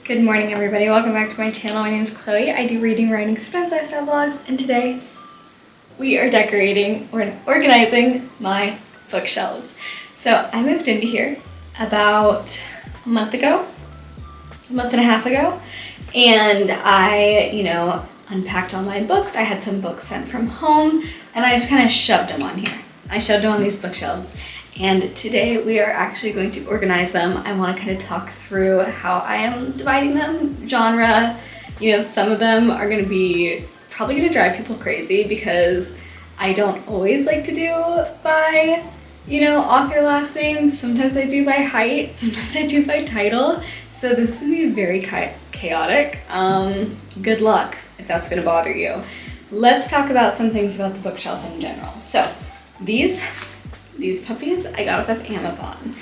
Good morning, everybody. Welcome back to my channel. My name is Chloe. I do reading, writing, sometimes lifestyle vlogs, and today we are decorating or organizing my bookshelves. So I moved into here about a month and a half ago, and I, unpacked all my books. I had some books sent from home, and I just kind of shoved them on here. I shoved them on these bookshelves. And today we are actually going to organize them. I want to kind of talk through how I am dividing them, genre. Some of them are going to be probably going to drive people crazy because I don't always like to do by, author last name. Sometimes I do by height, sometimes I do by title. So this is going to be very chaotic. Good luck if that's going to bother you. Let's talk about some things about the bookshelf in general. So these puppies I got off of Amazon.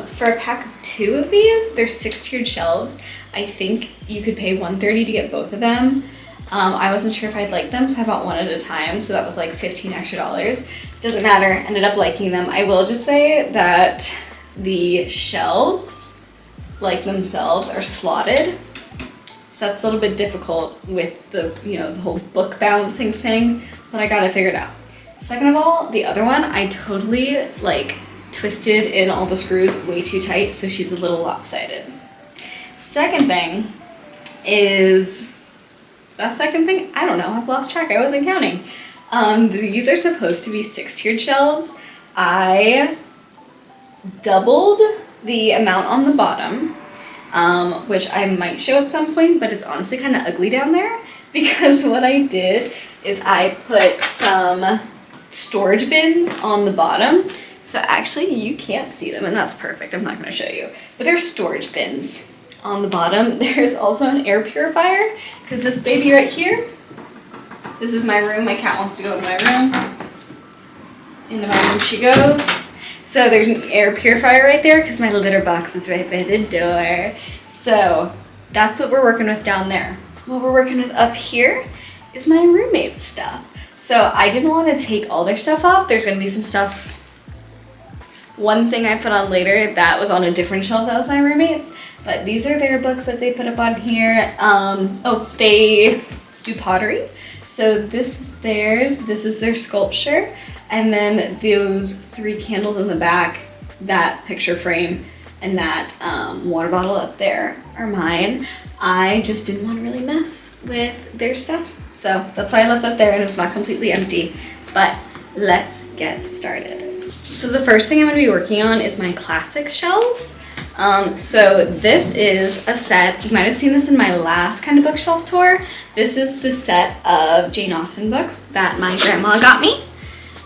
For a pack of 2 of these, they're 6-tiered shelves. I think you could pay $130 to get both of them. I wasn't sure if I'd like them, so I bought one at a time, so that was like $15 extra. Doesn't matter, ended up liking them. I will just say that the shelves, like themselves, are slotted. So that's a little bit difficult with the, the whole book balancing thing, but I got it figured out. Second of all, the other one, I totally twisted in all the screws way too tight, so she's a little lopsided. Second thing is that second thing? I don't know, I've lost track, I wasn't counting. These are supposed to be 6-tiered shelves. I doubled the amount on the bottom, which I might show at some point, but it's honestly kind of ugly down there because what I did is I put some storage bins on the bottom. So actually you can't see them and that's perfect. I'm not going to show you, but there's storage bins on the bottom. There's also an air purifier because this baby right here, this is my room. My cat wants to go into my room. Into my room she goes. So there's an air purifier right there because my litter box is right by the door. So that's what we're working with down there. What we're working with up here is my roommate's stuff. So I didn't want to take all their stuff off. There's going to be some stuff. One thing I put on later that was on a different shelf that was my roommate's. But these are their books that they put up on here. They do pottery. So this is theirs. This is their sculpture. And then those 3 candles in the back, that picture frame, and that water bottle up there are mine. I just didn't want to really mess with their stuff. So that's why I left that there and it's not completely empty, but let's get started. So the first thing I'm going to be working on is my classic shelf. So this is a set, you might have seen this in my last kind of bookshelf tour. This is the set of Jane Austen books that my grandma got me.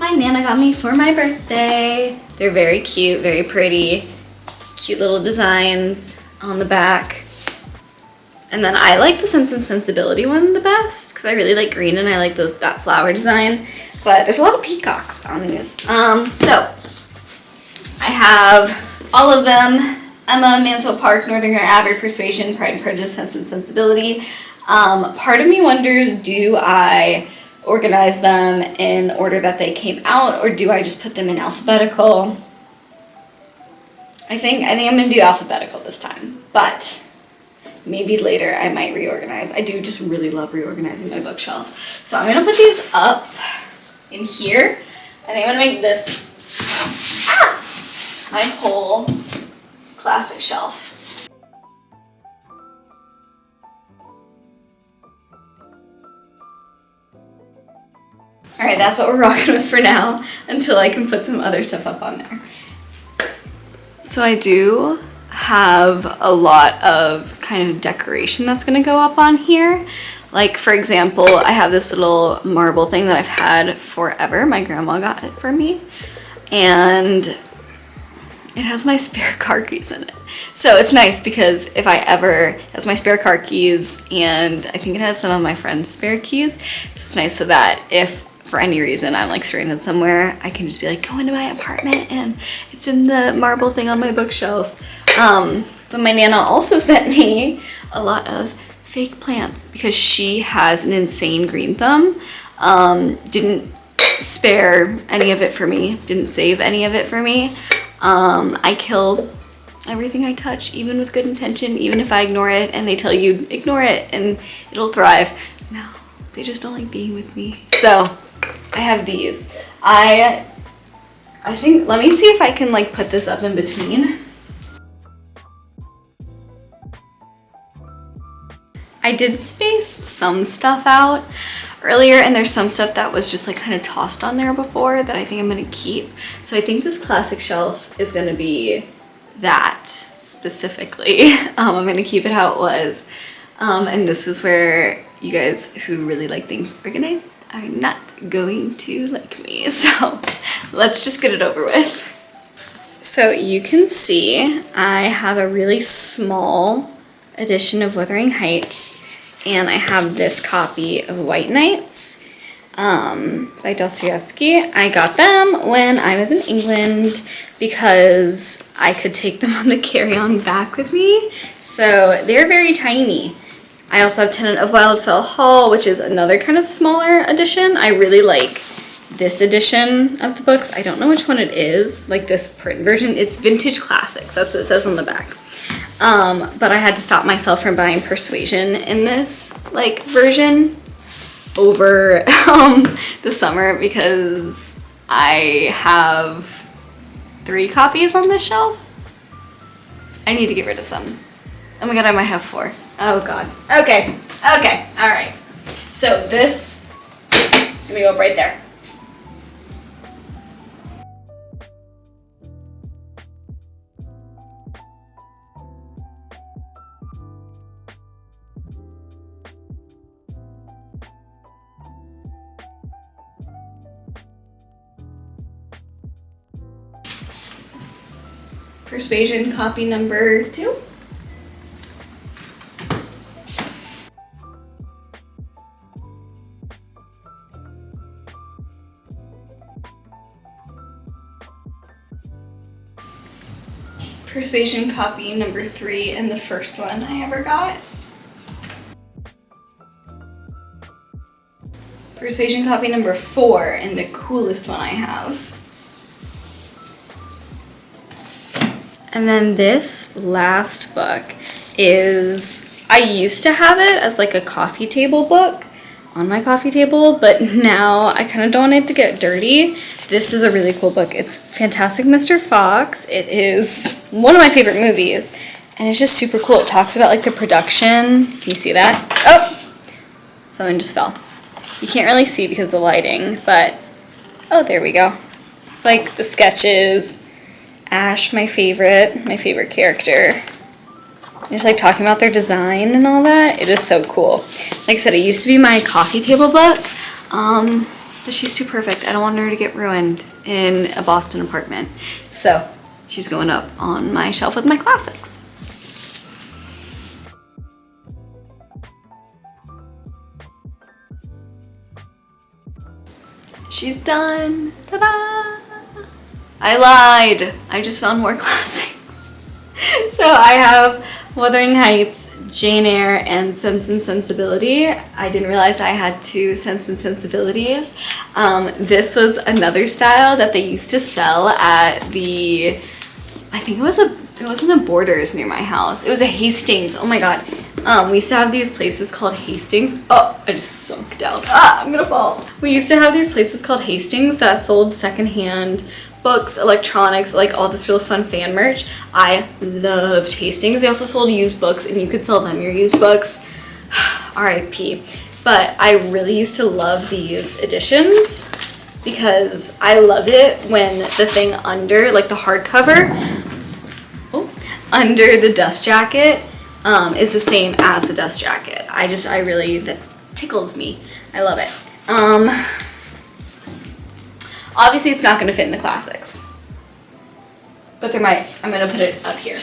My Nana got me for my birthday. They're very cute, very pretty, cute little designs on the back. And then I like the Sense and Sensibility one the best because I really like green and I like that flower design. But there's a lot of peacocks on these. So I have all of them. Emma, Mansfield Park, Northern Abbey, Persuasion, Pride and Prejudice, Sense and Sensibility. Part of me wonders, do I organize them in the order that they came out or do I just put them in alphabetical? I think I'm going to do alphabetical this time, but maybe later I might reorganize. I do just really love reorganizing my bookshelf. So I'm going to put these up in here. I think I'm going to make this my whole classic shelf. Alright, that's what we're rocking with for now until I can put some other stuff up on there. So I do have a lot of kind of decoration that's going to go up on here. Like, for example, I have this little marble thing that I've had forever. My grandma got it for me. And it has my spare car keys in it. So it's nice because if I ever, it has my spare car keys and I think it has some of my friends' spare keys. So it's nice so that if for any reason I'm stranded somewhere, I can just be go into my apartment and it's in the marble thing on my bookshelf. But my Nana also sent me a lot of fake plants because she has an insane green thumb. Didn't spare any of it for me, didn't save any of it for me. I kill everything I touch, even with good intention, even if I ignore it and they tell you ignore it and it'll thrive. No, they just don't like being with me. So I have these. I think, let me see if I can like put this up in between. I did space some stuff out earlier, and there's some stuff that was just like kind of tossed on there before that I think I'm gonna keep. So I think this classic shelf is gonna be that specifically. I'm gonna keep it how it was. And this is where you guys who really like things organized are not going to like me. So let's just get it over with. So you can see I have a really small edition of Wuthering Heights, and I have this copy of White Nights by Dostoevsky. I got them when I was in England because I could take them on the carry-on back with me. So they're very tiny. I also have Tenant of Wildfell Hall, which is another kind of smaller edition. I really like this edition of the books. I don't know which one it is, like this print version. It's Vintage Classics, that's what it says on the back. But I had to stop myself from buying Persuasion in this like version over the summer because I have 3 copies on this shelf. I need to get rid of some. Oh my god, I might have 4. Oh god. Okay, all right. So this is gonna go up right there. Persuasion copy number 2. Persuasion copy number 3 and the first one I ever got. Persuasion copy number 4 and the coolest one I have. And then this last book is, I used to have it as like a coffee table book on my coffee table, but now I kind of don't want it to get dirty. This is a really cool book. It's Fantastic Mr. Fox. It is one of my favorite movies, and it's just super cool. It talks about like the production. Can you see that? Oh, someone just fell. You can't really see because of the lighting, but oh, there we go. It's like the sketches. Ash, my favorite character. Just like talking about their design and all that. It is so cool. Like I said, it used to be my coffee table book, but she's too perfect. I don't want her to get ruined in a Boston apartment. So she's going up on my shelf with my classics. She's done. Ta-da! I lied. I just found more classics. So I have Wuthering Heights, Jane Eyre, and Sense and Sensibility. I didn't realize I had 2 Sense and Sensibilities. This was another style that they used to sell at the, I think it wasn't a Borders near my house. It was a Hastings. Oh my god. We used to have these places called Hastings. Oh, I just sunk down. Ah, I'm gonna fall. We used to have these places called Hastings that sold secondhand books, electronics, like all this real fun fan merch. I loved Hastings. They also sold used books, and you could sell them your used books. R.I.P. But I really used to love these editions because I love it when the thing under, like the hardcover, under the dust jacket is the same as the dust jacket. That tickles me. I love it. Obviously it's not gonna fit in the classics, but I'm gonna put it up here.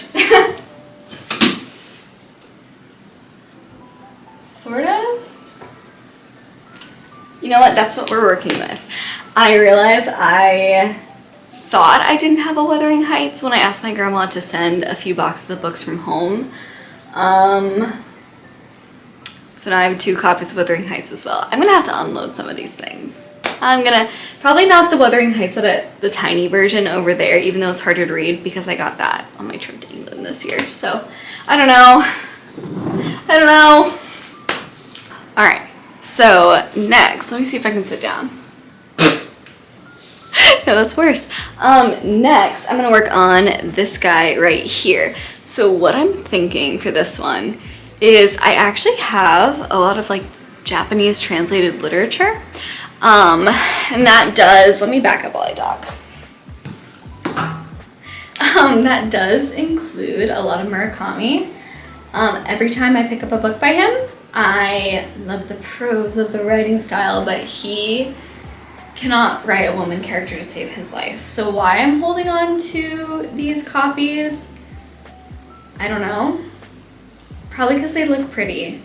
Sort of. You know what, that's what we're working with. I realized I thought I didn't have a Wuthering Heights when I asked my grandma to send a few boxes of books from home. So now I have 2 copies of Wuthering Heights as well. I'm gonna have to unload some of these things. I'm gonna, probably not the Wuthering Heights, the tiny version over there, even though it's harder to read because I got that on my trip to England this year. So, I don't know. All right, so next, let me see if I can sit down. No, that's worse. Next, I'm gonna work on this guy right here. So what I'm thinking for this one is I actually have a lot of like Japanese translated literature. And that does, let me back up while I talk. That does include a lot of Murakami. Every time I pick up a book by him, I love the prose of the writing style, but he cannot write a woman character to save his life. So why I'm holding on to these copies, I don't know. Probably because they look pretty.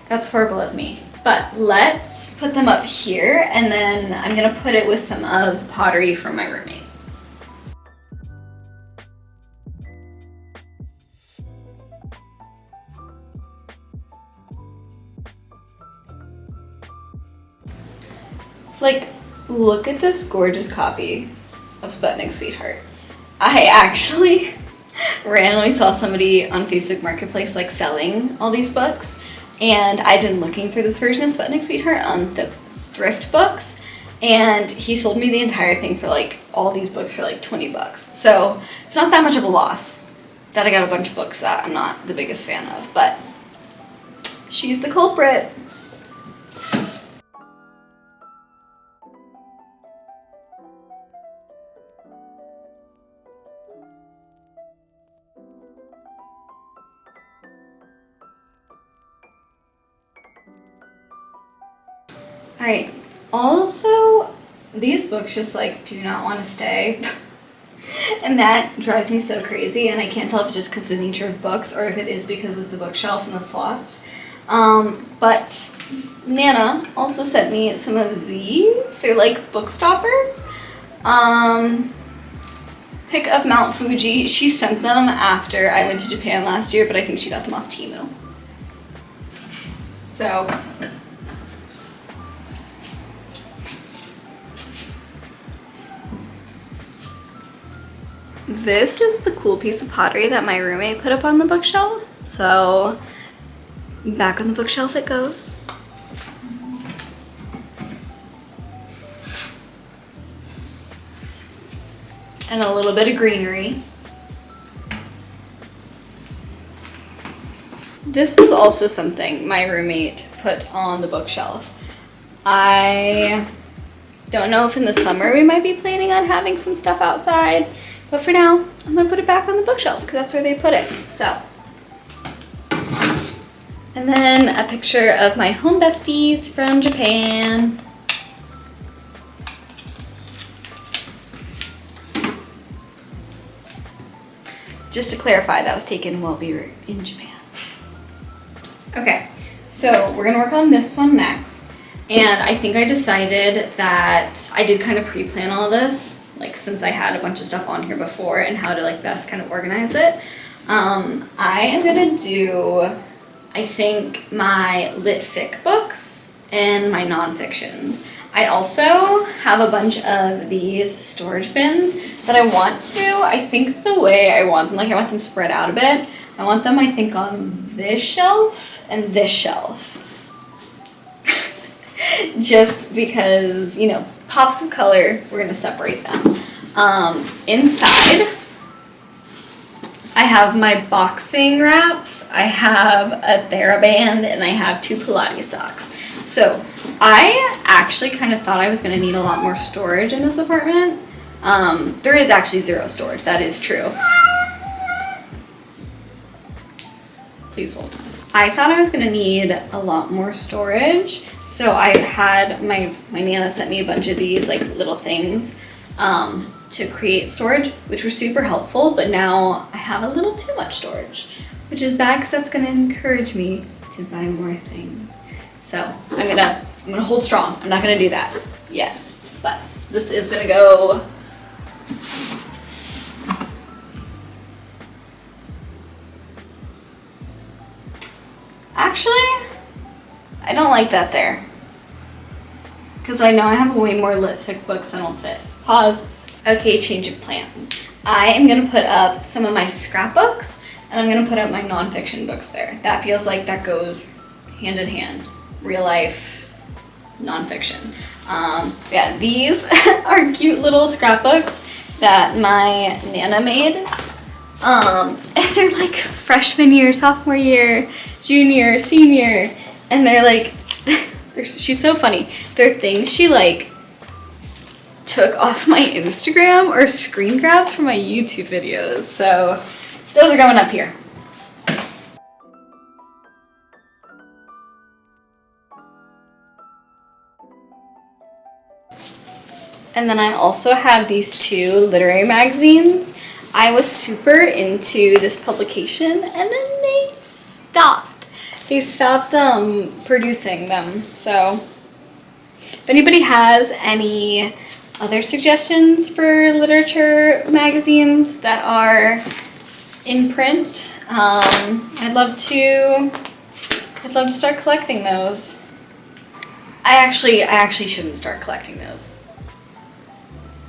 That's horrible of me. But let's put them up here, and then I'm gonna put it with some of the pottery from my roommate. Like, look at this gorgeous copy of Sputnik Sweetheart. I actually randomly saw somebody on Facebook Marketplace like selling all these books, and I'd been looking for this version of Sputnik Sweetheart on the thrift books, and he sold me the entire thing for like all these books for like 20 bucks. So it's not that much of a loss that I got a bunch of books that I'm not the biggest fan of, but she's the culprit. All right, also, these books just like do not want to stay. And that drives me so crazy, and I can't tell if it's just because of the nature of books or if it is because of the bookshelf and the slots. But Nana also sent me some of these. They're like book stoppers. Pick of Mount Fuji. She sent them after I went to Japan last year, but I think she got them off Temu. So this is the cool piece of pottery that my roommate put up on the bookshelf. So back on the bookshelf it goes. And a little bit of greenery. This was also something my roommate put on the bookshelf. I don't know if in the summer we might be planning on having some stuff outside, but for now, I'm gonna put it back on the bookshelf because that's where they put it, so. And then a picture of my home besties from Japan. Just to clarify, that was taken while we were in Japan. Okay, so we're gonna work on this one next. And I think I decided that I did kind of pre-plan all this, like since I had a bunch of stuff on here before and how to like best kind of organize it. I am gonna do, I think, my lit fic books and my nonfictions. I also have a bunch of these storage bins that I want to, I think the way I want them, like I want them spread out a bit. I want them, I think, on this shelf and this shelf. Just because, you know, pops of color, we're gonna separate them. Inside, I have my boxing wraps, I have a TheraBand, and I have 2 Pilates socks. So I actually kind of thought I was gonna need a lot more storage in this apartment. There is actually 0 storage, that is true. Please hold on. I thought I was gonna need a lot more storage, so I had my Nana sent me a bunch of these like little things to create storage, which were super helpful, but now I have a little too much storage, which is bad because that's gonna encourage me to buy more things. So I'm gonna hold strong. I'm not gonna do that yet, but this is gonna go. Actually, I don't like that there. because I know I have way more lit fic books than will fit. Pause. Okay, change of plans. I am going to put up some of my scrapbooks, and I'm going to put up my nonfiction books there. That feels like that goes hand in hand. Real life, nonfiction. Yeah, these are cute little scrapbooks that my Nana made. And they're like freshman year, sophomore year, junior, senior, and they're like, she's so funny. They're things she like took off my Instagram or screen grabs from my YouTube videos. So those are going up here. And then I also have these two literary magazines. I was super into this publication and then they stopped. They stopped producing them. So if anybody has any other suggestions for literature magazines that are in print, I'd love to start collecting those. I actually shouldn't start collecting those.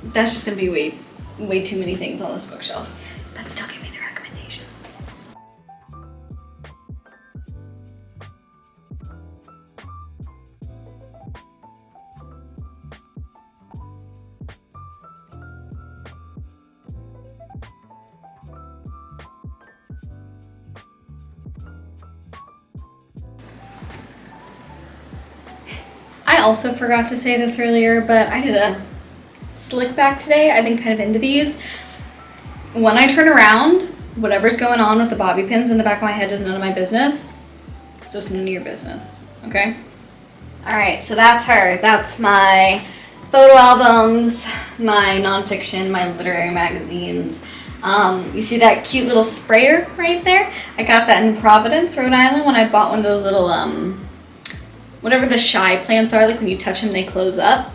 That's just gonna be way too many things on this bookshelf. But still give me the recommendations. I also forgot to say this earlier, but I did a slick back today. I've been kind of into these. When I turn around, whatever's going on with the bobby pins in the back of my head is none of my business. It's just none of your business, okay? All right, so that's her. That's my photo albums, my nonfiction, my literary magazines. You see that cute little sprayer right there? I got that in Providence, Rhode Island, when I bought one of those little, whatever the shy plants are, like when you touch them, they close up.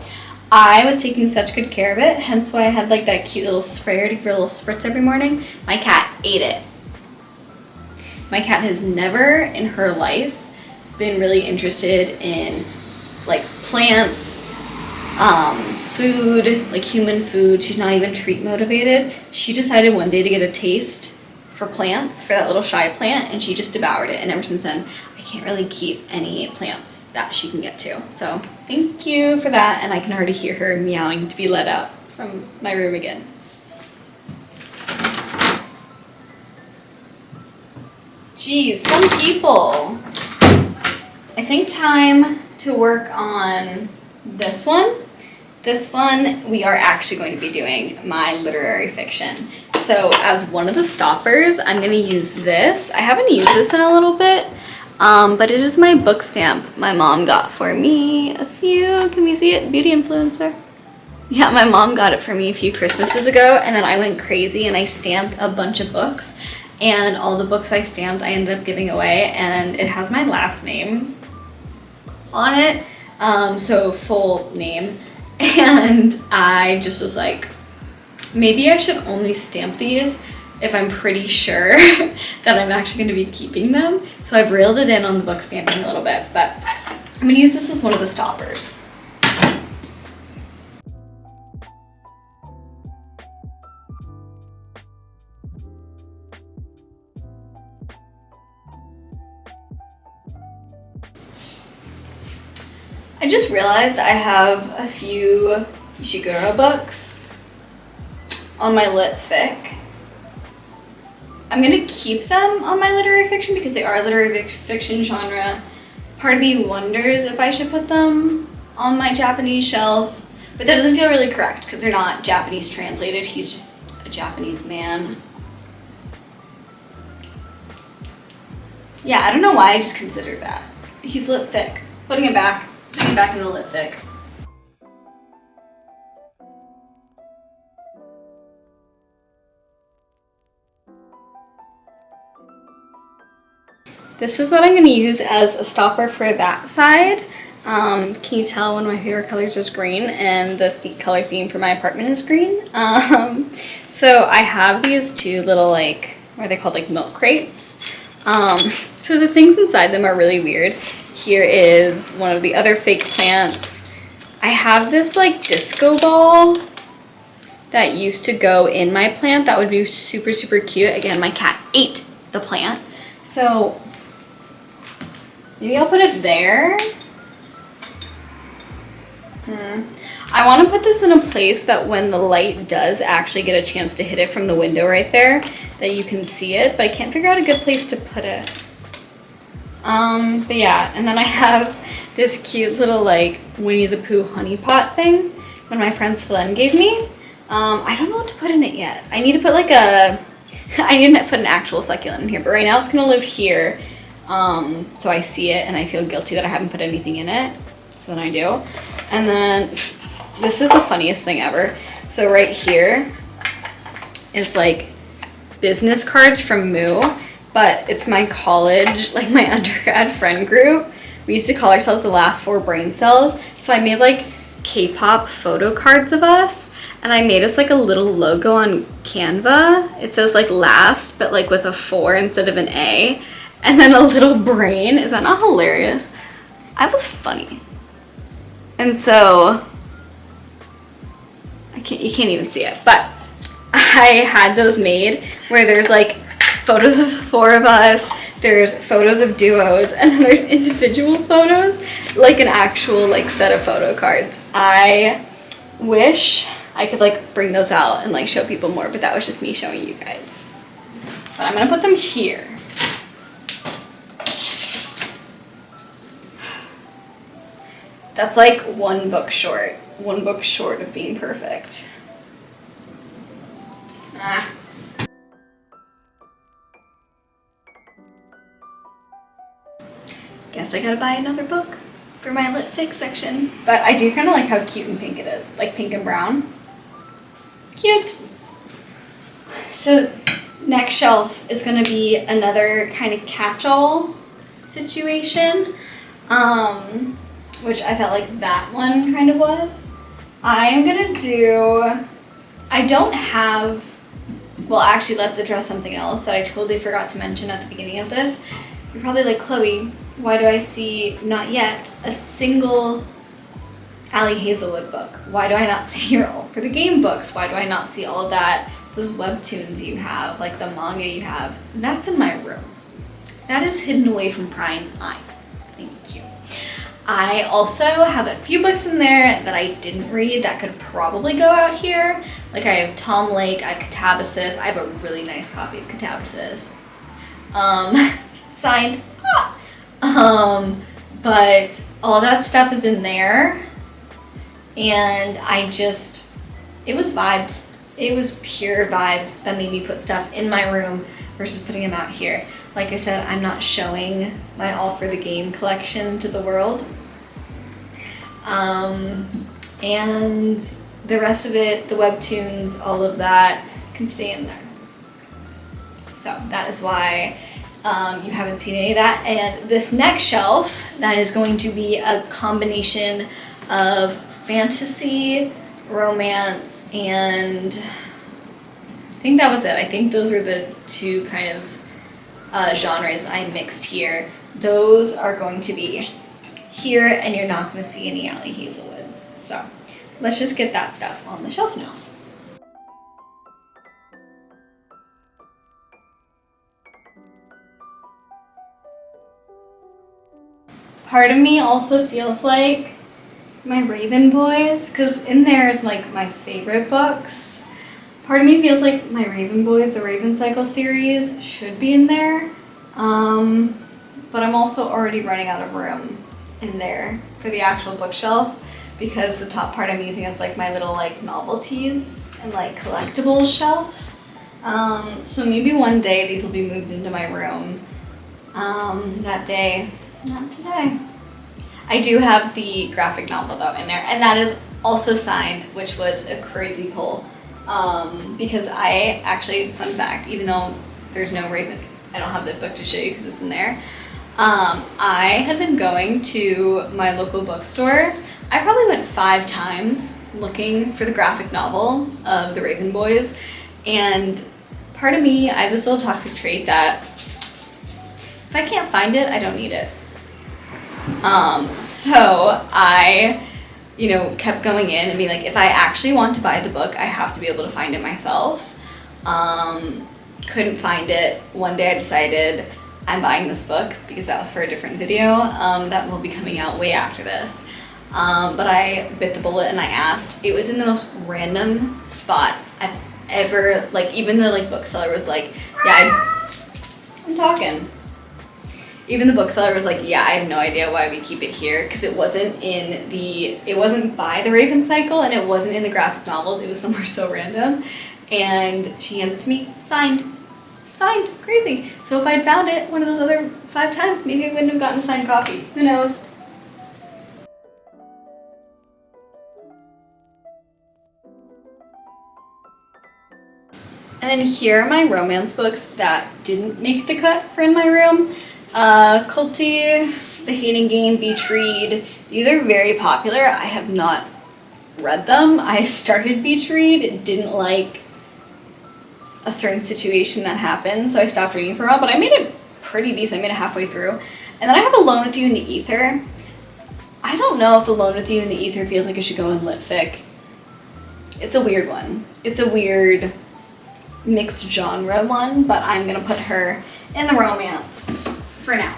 I was taking such good care of it, hence why I had like that cute little sprayer to give her a little spritz every morning. My cat ate it. My cat has never in her life been really interested in like plants, food, like human food. She's not even treat motivated. She decided one day to get a taste for plants, for that little shy plant, and she just devoured it. And ever since then, I can't really keep any plants that she can get to. So thank you for that. And I can already hear her meowing to be let out from my room again. Geez, some people. I think time to work on this one. This one, we are actually going to be doing my literary fiction. So as one of the stoppers, I'm going to use this. I haven't used this in a little bit, but it is my book stamp my mom got for me a few, can we see it? Beauty influencer. Yeah, my mom got it for me a few Christmases ago, and then I went crazy and I stamped a bunch of books. And all the books I stamped, I ended up giving away, and it has my last name on it, so full name. And I just was like, maybe I should only stamp these if I'm pretty sure that I'm actually going to be keeping them. So I've reeled it in on the book stamping a little bit, but I'm going to use this as one of the stoppers. I just realized I have a few Ishiguro books on my lit fic. I'm gonna keep them on my literary fiction because they are literary fiction genre. Part of me wonders if I should put them on my Japanese shelf, but that doesn't feel really correct because they're not Japanese translated. He's just a Japanese man. Yeah, I don't know why I just considered that. He's lit fic. Putting it back. Putting it back in the lit fic. This is what I'm going to use as a stopper for that side. Can you tell one of my favorite colors is green, and the color theme for my apartment is green. So I have these two little, like, what are they called, like milk crates. So the things inside them are really weird. Here is one of the other fake plants. I have this like disco ball that used to go in my plant that would be super, super cute. Again, my cat ate the plant. So maybe I'll put it there. I want to put this in a place that when the light does actually get a chance to hit it from the window right there, that you can see it, but I can't figure out a good place to put it. But yeah, and then I have this cute little like Winnie the Pooh honey pot thing when my friend Selene gave me. I don't know what to put in it yet. I need to put like I need to put an actual succulent in here, but right now it's gonna live here. So I see it and I feel guilty that I haven't put anything in it. So then I do. And then this is the funniest thing ever. So right here is like business cards from Moo, but it's my college, like my undergrad friend group. We used to call ourselves the last 4 brain cells. So I made like K-pop photo cards of us, and I made us like a little logo on Canva. It says like last, but like with a 4 instead of an A, and then a little brain. Is that not hilarious? I was funny. And so you can't even see it, but I had those made where there's like photos of the 4 of us, there's photos of duos, and then there's individual photos, like an actual like set of photo cards. I wish I could like bring those out and like show people more, but that was just me showing you guys. But I'm gonna put them here. That's like one book short of being perfect. Guess I gotta buy another book for my lit fic section. But I do kind of like how cute and pink it is, like pink and brown. Cute. So next shelf is gonna be another kind of catch-all situation. Which I felt like that one kind of was. I am gonna do, I don't have, well actually let's address something else that I totally forgot to mention at the beginning of this. You're probably like, Chloe, why do I see not yet a single Allie Hazelwood book? Why do I not see your All for the Game books? Why do I not see all of that, those webtoons you have, like the manga you have? That's in my room. That is hidden away from prying eyes. Thank you. I also have a few books in there that I didn't read that could probably go out here. Like I have Tom Lake, I have Catabasis. I have a really nice copy of Catabasis. Signed. But all that stuff is in there. And it was vibes. It was pure vibes that made me put stuff in my room versus putting them out here. Like I said, I'm not showing my All for the Game collection to the world. And the rest of it, the webtoons, all of that can stay in there. So that is why you haven't seen any of that. And this next shelf, that is going to be a combination of fantasy, romance, and I think that was it. I think those are the 2 kind of genres I mixed here. Those are going to be here, and you're not going to see any Allie Hazelwoods. So let's just get that stuff on the shelf now. Part of me also feels like my Raven Boys, because in there is like my favorite books. Part of me feels like my Raven Boys, the Raven Cycle series, should be in there. But I'm also already running out of room in there for the actual bookshelf, because the top part I'm using is like my little like novelties and like collectibles shelf. So maybe one day these will be moved into my room. That day, not today. I do have the graphic novel though in there, and that is also signed, which was a crazy pull. Because I actually, fun fact, even though there's no Raven, I don't have the book to show you because it's in there. I had been going to my local bookstore. I probably went 5 times looking for the graphic novel of the Raven Boys, and part of me, I have this little toxic trait that if I can't find it, I don't need it. So I you know, kept going in and being like, if I actually want to buy the book, I have to be able to find it myself. Couldn't find it. One day I decided I'm buying this book, because that was for a different video that will be coming out way after this. But I bit the bullet and I asked. It was in the most random spot I've ever, like, even the like bookseller was like, yeah, I'm talking. Even the bookseller was like, yeah, I have no idea why we keep it here, because it wasn't by the Raven Cycle, and it wasn't in the graphic novels. It was somewhere so random. And she hands it to me, signed, crazy. So if I'd found it one of those other 5 times, maybe I wouldn't have gotten a signed copy. Who knows? And then here are my romance books that didn't make the cut for in my room. Culty, The Hating Game, Beach Read. These are very popular. I have not read them. I started Beach Read, didn't like a certain situation that happened, so I stopped reading for a while, but I made it pretty decent. I made it halfway through. And then I have Alone with You in the Ether. I don't know if Alone with You in the Ether feels like it should go in lit fic. It's a weird one. It's a weird mixed genre one, but I'm gonna put her in the romance for now.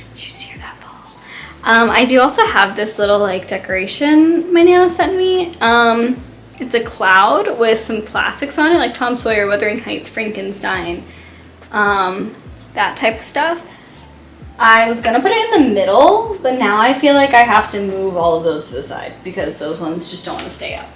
Did you see that ball? I do also have this little like decoration my Nana sent me. It's a cloud with some classics on it, like Tom Sawyer, Wuthering Heights, Frankenstein, that type of stuff. I was gonna put it in the middle, but now I feel like I have to move all of those to the side because those ones just don't want to stay up.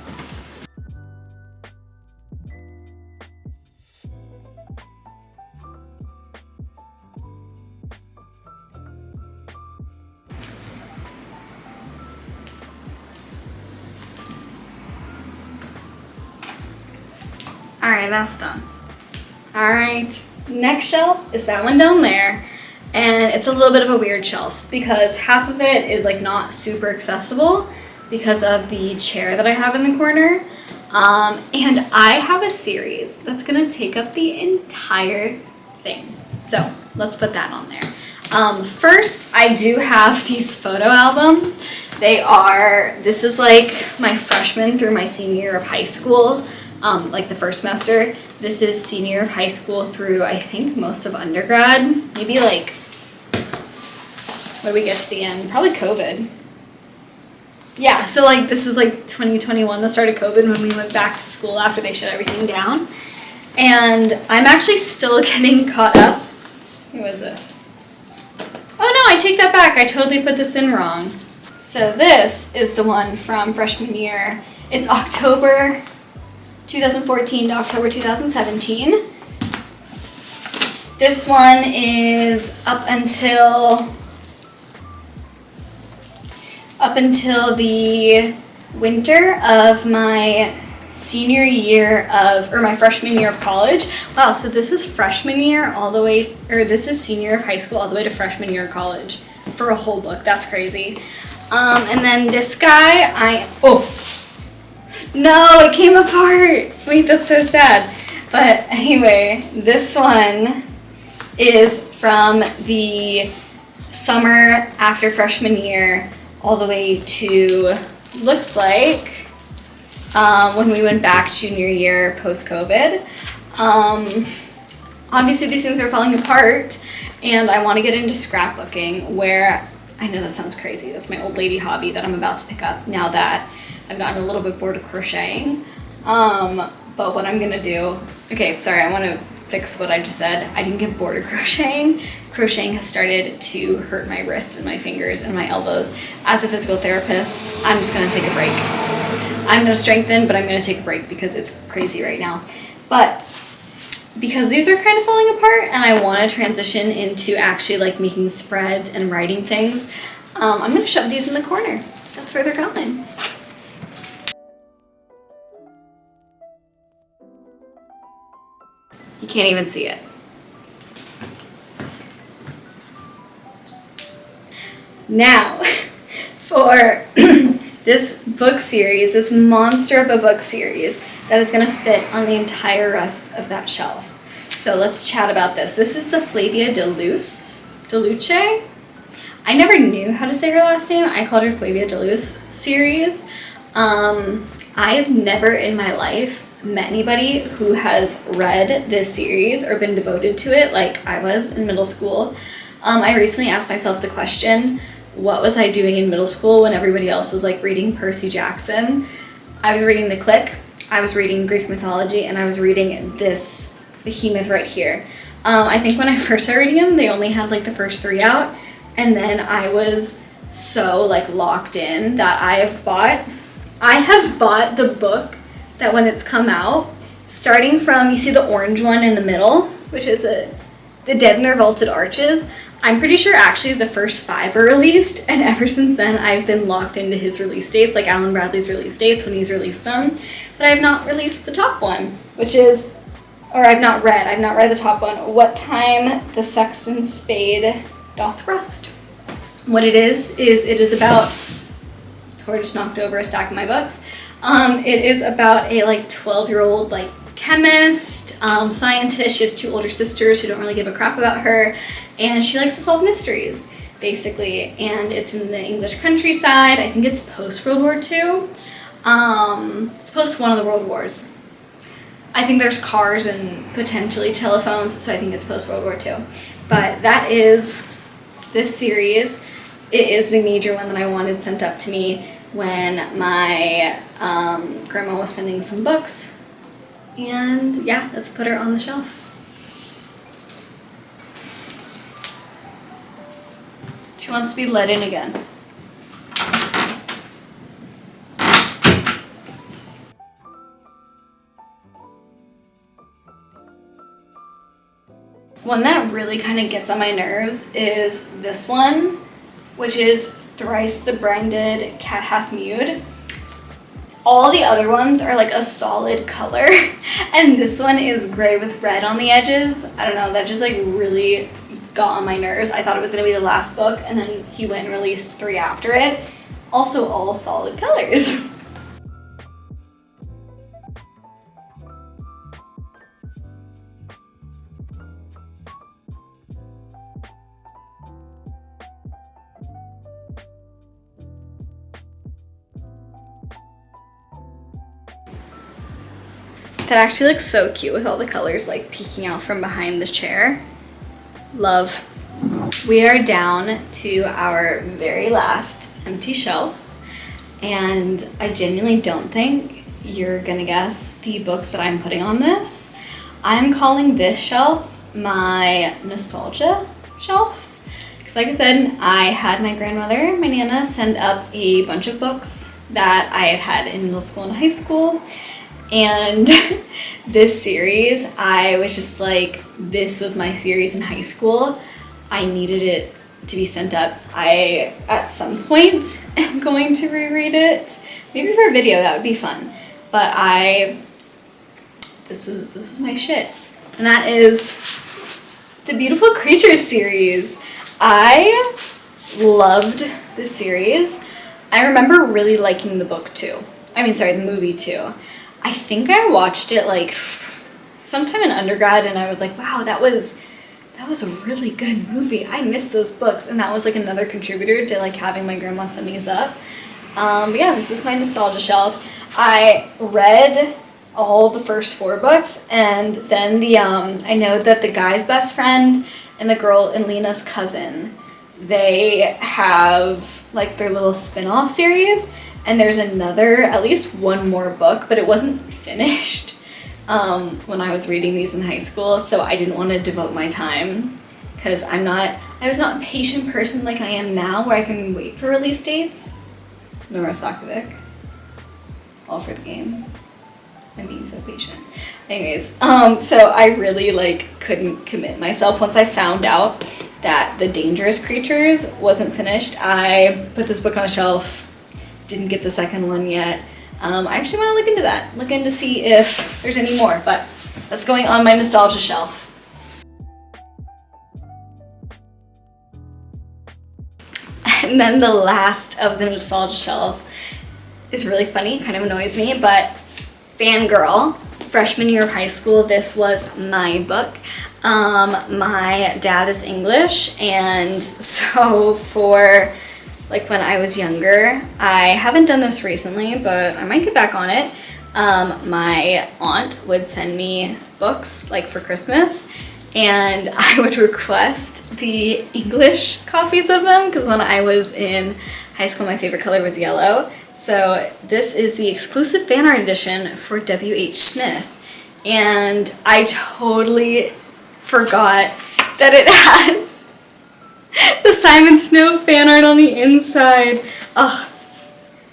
Alright, that's done. Alright, next shelf is that one down there. And it's a little bit of a weird shelf because half of it is like not super accessible because of the chair that I have in the corner. And I have a series that's gonna take up the entire thing. So let's put that on there. First, I do have these photo albums. This is like my freshman through my senior year of high school, like the first semester. This is senior year of high school through, I think, most of undergrad. Maybe like, what do we get to the end? Probably COVID. Yeah, so like this is like 2021, the start of COVID, when we went back to school after they shut everything down. And I'm actually still getting caught up. Who is this? Oh no, I take that back. I totally put this in wrong. So this is the one from freshman year. It's October 2014 to October 2017. This one is up until the winter of my senior year of, or my freshman year of college. Wow, so this is freshman year all the way, or this is senior year of high school all the way to freshman year of college for a whole book. That's crazy. And then this guy, no, it came apart. Wait, that's so sad. But anyway, this one is from the summer after freshman year all the way to, looks like, when we went back junior year post-COVID. Obviously these things are falling apart and I want to get into scrapbooking, where, I know that sounds crazy, that's my old lady hobby that I'm about to pick up now that I've gotten a little bit bored of crocheting. But what I'm gonna do, okay, sorry, I want to fix what I just said. I didn't get bored of crocheting. Crocheting has started to hurt my wrists and my fingers and my elbows. As a physical therapist, I'm just gonna take a break. I'm gonna strengthen, but I'm gonna take a break because it's crazy right now. But because these are kind of falling apart and I want to transition into actually like making spreads and writing things, I'm gonna shove these in the corner. That's where they're going. You can't even see it. Now, for this book series, this monster of a book series that is gonna fit on the entire rest of that shelf. So let's chat about this. This is the Flavia Deluce. I never knew how to say her last name. I called her Flavia Deluce series. I've never in my life met anybody who has read this series or been devoted to it like I was in middle school. I recently asked myself the question, what was I doing in middle school when everybody else was like reading Percy Jackson? I was reading The Click, I was reading Greek mythology, and I was reading this behemoth right here. I think when I first started reading them, they only had like the first 3 out, and then I was so like locked in that I have bought the book that when it's come out, starting from, you see the orange one in the middle, which is The Dead in Their Vaulted Arches. I'm pretty sure actually the first 5 are released, and ever since then I've been locked into his release dates, like Alan Bradley's release dates when he's released them. But I have not released the top one, I've not read the top one, What Time the Sexton Spade Doth Rust. What it is it is about, Tor just knocked over a stack of my books. It is about a like 12-year-old like chemist, scientist. She has 2 older sisters who don't really give a crap about her, and she likes to solve mysteries, basically. And it's in the English countryside. I think it's post-World War II. It's post one of the World Wars. I think there's cars and potentially telephones, so I think it's post-World War II. But that is this series. It is the major one that I wanted sent up to me when my grandma was sending some books. And yeah, let's put her on the shelf. She wants to be let in again. One that really kind of gets on my nerves is this one, which is Thrice the Branded Cat Hath Mewed. All the other ones are like a solid color, and this one is gray with red on the edges. I don't know, that just like really got on my nerves. I thought it was gonna be the last book, and then he went and released 3 after it. Also all solid colors. That actually looks so cute with all the colors like peeking out from behind the chair. Love. We are down to our very last empty shelf, and I genuinely don't think you're gonna guess the books that I'm putting on this. I'm calling this shelf my nostalgia shelf, because like I said, I had my grandmother, my Nana, send up a bunch of books that I had had in middle school and high school. And this series, I was just like, this was my series in high school. I needed it to be sent up. I, at some point, am going to reread it. Maybe for a video, that would be fun. But this was my shit. And that is the Beautiful Creatures series. I loved this series. I remember really liking the book too. The movie too. I think I watched it like sometime in undergrad, and I was like, wow, that was a really good movie. I miss those books, and that was like another contributor to like having my grandma send these up. But yeah, this is my nostalgia shelf. I read all the first 4 books, and then I know that the guy's best friend and the girl and Lena's cousin, they have like their little spin-off series. And there's at least one more book, but it wasn't finished when I was reading these in high school, so I didn't want to devote my time, because I was not a patient person like I am now, where I can wait for release dates. Nora Sakavic, all for the game. I'm being so patient. Anyways, so I really like couldn't commit myself. Once I found out that The Dangerous Creatures wasn't finished, I put this book on a shelf. Didn't get the second one yet. I actually want to look into that. Look in to see if there's any more, but that's going on my nostalgia shelf. And then the last of the nostalgia shelf is really funny, kind of annoys me, but Fangirl, freshman year of high school, this was my book. My dad is English, and so for like when I was younger, I haven't done this recently, but I might get back on it. My aunt would send me books like for Christmas, and I would request the English copies of them because when I was in high school, my favorite color was yellow. So this is the exclusive fan art edition for W.H. Smith, and I totally forgot that it has the Simon Snow fan art on the inside. Ugh.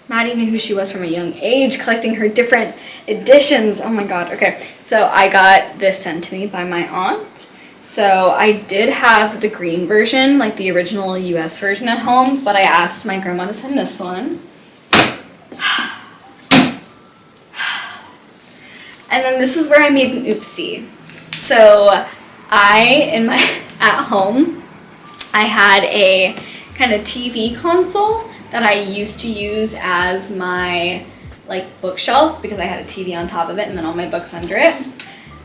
Maddie knew who she was from a young age, collecting her different editions. Oh my god. Okay, so I got this sent to me by my aunt. So I did have the green version, like the original US version at home, but I asked my grandma to send this one. And then this is where I made an oopsie. So at home, I had a kind of TV console that I used to use as my like bookshelf because I had a TV on top of it and then all my books under it.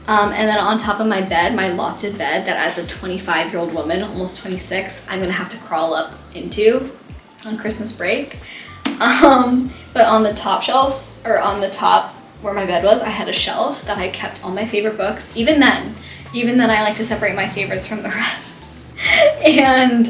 And then on top of my bed, my lofted bed that as a 25-year-old woman, almost 26, I'm gonna have to crawl up into on Christmas break. But on the top shelf, or on the top where my bed was, I had a shelf that I kept all my favorite books. Even then I like to separate my favorites from the rest. And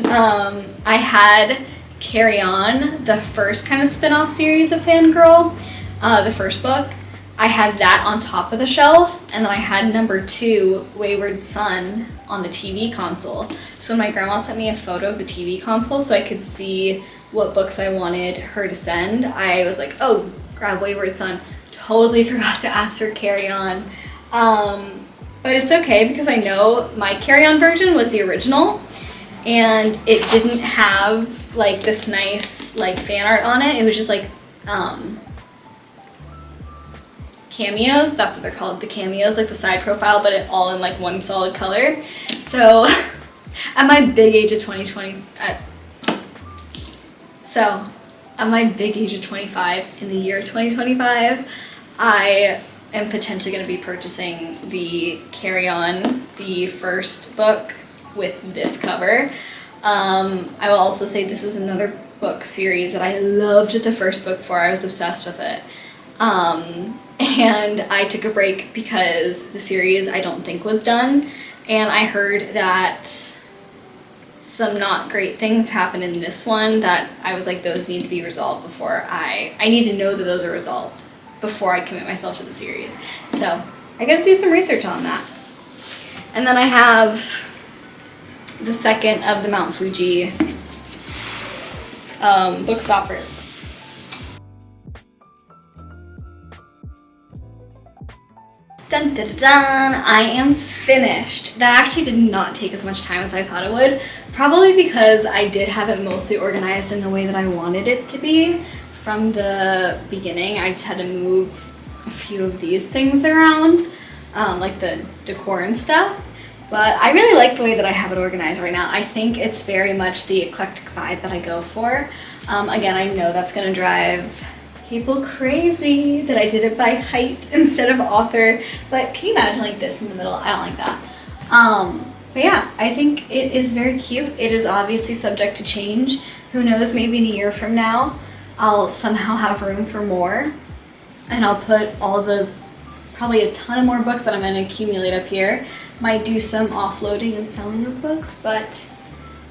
I had Carry On, the first kind of spin-off series of Fangirl, the first book. I had that on top of the shelf, and then I had number 2, Wayward Son, on the TV console. So when my grandma sent me a photo of the TV console so I could see what books I wanted her to send, I was like, oh, grab Wayward Son. Totally forgot to ask for Carry On. But it's okay because I know my Carry On version was the original, and it didn't have like this nice like fan art on it. It was just like cameos, that's what they're called, the cameos, like the side profile, but it all in like one solid color. So at my big age of 25 in the year 2025, I am potentially going to be purchasing the Carry On, the first book with this cover. I will also say this is another book series that I loved the first book for. I was obsessed with it. And I took a break because the series I don't think was done, and I heard that some not great things happened in this one that I was like, those need to be resolved before I need to know that those are resolved before I commit myself to the series. So I gotta do some research on that. And then I have the second of the Mount Fuji book stoppers. Dun, dun, dun, dun. I am finished. That actually did not take as much time as I thought it would, probably because I did have it mostly organized in the way that I wanted it to be from the beginning. I just had to move a few of these things around, like the decor and stuff, but I really like the way that I have it organized right now. I think it's very much the eclectic vibe that I go for. Again, I know that's gonna drive people crazy that I did it by height instead of author, but can you imagine like this in the middle? I don't like that. But yeah, I think it is very cute. It is obviously subject to change. Who knows, maybe in a year from now, I'll somehow have room for more, and I'll put all the, probably a ton of more books that I'm gonna accumulate up here. Might do some offloading and selling of books, but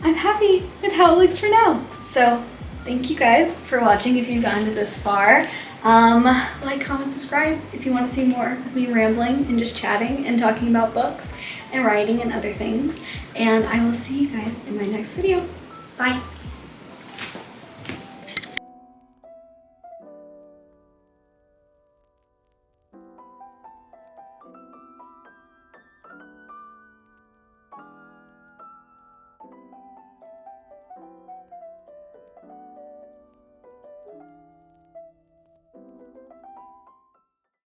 I'm happy with how it looks for now. So thank you guys for watching if you've gotten to this far. Like, comment, subscribe if you want to see more of me rambling and just chatting and talking about books and writing and other things. And I will see you guys in my next video. Bye.